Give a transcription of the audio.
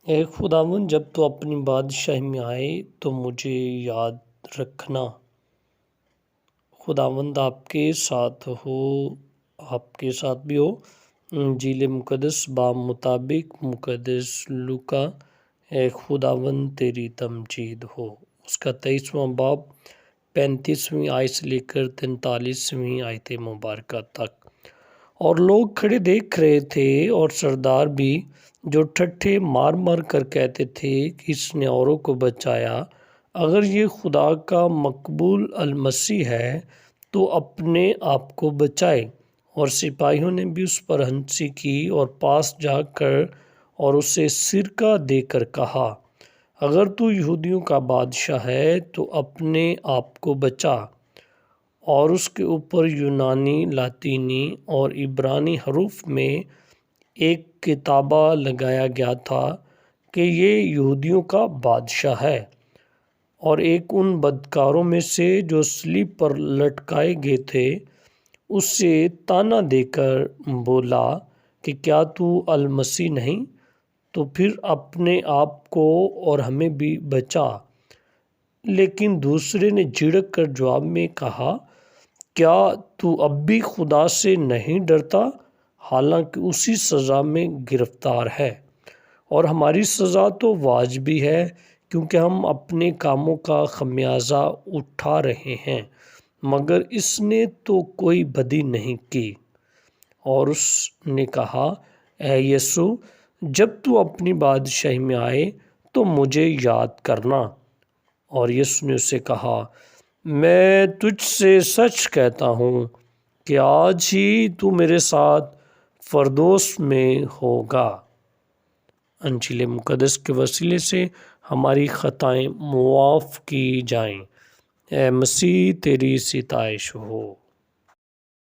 اے خداوند، جب تو اپنی بادشاہی میں آئے تو مجھے یاد رکھنا۔ خداوند آپ کے ساتھ ہو، آپ کے ساتھ بھی ہو۔ انجیل مقدس باب مطابق مقدس لوکا۔ اے خداوند تیری تمجید ہو۔ اس کا 23واں باب 35ویں آیت سے لے کر 43ویں آیت مبارکہ تک۔ اور لوگ کھڑے دیکھ رہے تھے، اور سردار بھی، جو ٹھٹھے مار مار کر کہتے تھے کہ اس نے اوروں کو بچایا، اگر یہ خدا کا مقبول المسیح ہے تو اپنے آپ کو بچائے۔ اور سپاہیوں نے بھی اس پر ہنسی کی اور پاس جا کر اور اسے سرکہ دے کر کہا، اگر تو یہودیوں کا بادشاہ ہے تو اپنے آپ کو بچا۔ اور اس کے اوپر یونانی، لاطینی اور عبرانی حروف میں ایک کتابہ لگایا گیا تھا کہ یہ یہودیوں کا بادشاہ ہے۔ اور ایک ان بدکاروں میں سے جو صلیب پر لٹکائے گئے تھے اس سے طعنہ دے کر بولا کہ کیا تو المسیح نہیں؟ تو پھر اپنے آپ کو اور ہمیں بھی بچا۔ لیکن دوسرے نے جھڑک کر جواب میں کہا، کیا تو اب بھی خدا سے نہیں ڈرتا؟ حالانکہ اسی سزا میں گرفتار ہے، اور ہماری سزا تو واجبی ہے، کیونکہ ہم اپنے کاموں کا خمیازہ اٹھا رہے ہیں، مگر اس نے تو کوئی بدی نہیں کی۔ اور اس نے کہا، اے یسوع، جب تو اپنی بادشاہی میں آئے تو مجھے یاد کرنا۔ اور یسوع نے اسے کہا، میں تجھ سے سچ کہتا ہوں کہ آج ہی تو میرے ساتھ فردوس میں ہوگا۔ انجیل مقدس کے وسیلے سے ہماری خطائیں معاف کی جائیں۔ اے مسیح، تیری ستائش ہو۔